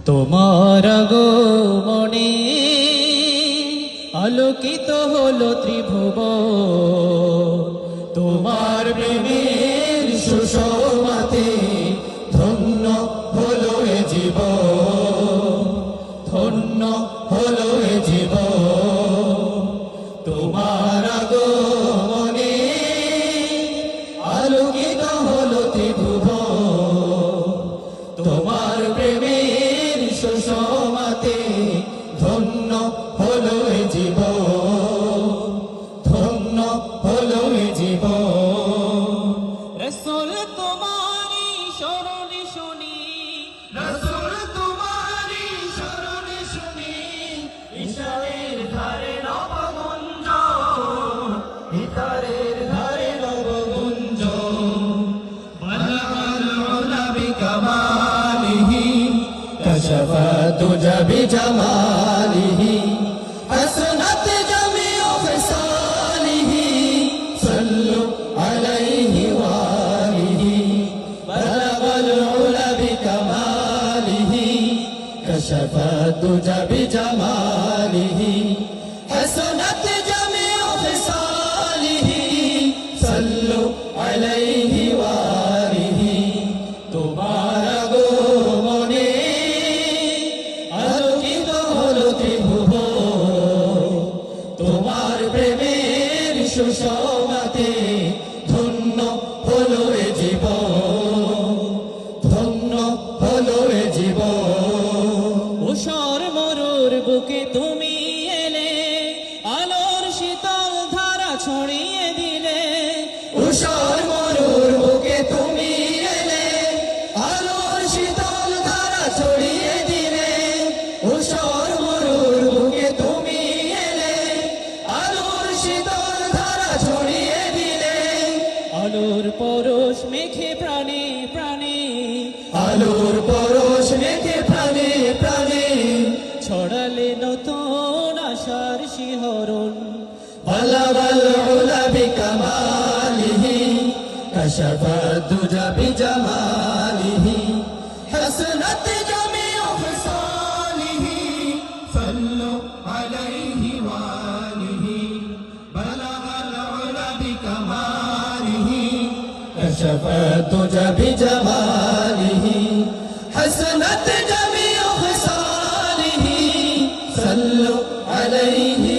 তোমার আগমনে আলোকিত হলো ত্রিভুবন, তোমার প্রেমের সুষমাতে ধন্য হলো এ জীবন, ধন্য হলো এ জীবন। তোমার আগমনে আলোকিত হলো ত্রিভুবন, তোমার প্রেমের সুষমাতে ধন্য হলো এ জীবন, ধন্য হলো এ জীবন। রাসূল তোমারি শরণে শুনি, রাসূল তোমারি শরণে শুনি, ইশারের ধারে নবগুঞ্জ, ইশারের ধারে নবগুঞ্জ। বালাগাল উলা বিকামালিহি, কাশাফা তুজা বিজামালিহি, হাসনাত জামিউ খিসালিহি, সাল্লু আলাইহি ওয়ালিহি। বালাগাল উলা বিকামালিহি, কাশাফা তুজা বিজামালিহি, হাসনাত জামিউ খিসালিহি, সাল্লু আলাইহি ওয়ালিহি। তোমার আগমনে আলোকিত হলো ত্রিভুবন, তোমার প্রেমের সুষমাতে ধন্য হলো এ জীবন, ধন্য হলো এ জীবন। ঊষর মরুর বুকে তুমি এলে, আলোর শীতল ধারা ছড়িয়ে দিলে। ঊষর মরুর বুকে তুমি এলে, আলোর শীতল ধারা ছড়িয়ে দিলে। ঊষর মরুর বুকে তুমি এলে, আলোর শীতল ধারা ছড়িয়ে দিলে। আলোর পরশ মেখে প্রাণে প্রাণে, আলোর পরশ মেখে প্রাণে প্রাণে, ছড়ালে নতুন আশার শিহরণ। বালাগাল উলা বিকামালিহি, কাশাফা তুজা বিজামালিহি, হাসনাত জামিউ খিসালিহি, সাল্লু আলাইহি ওয়ালিহি। বালাগাল উলা বিকামালিহি, কাশাফা তুজা বিজামালিহি, হাসনাত জামিউ খিসালিহি, সাল্লু আলাইহি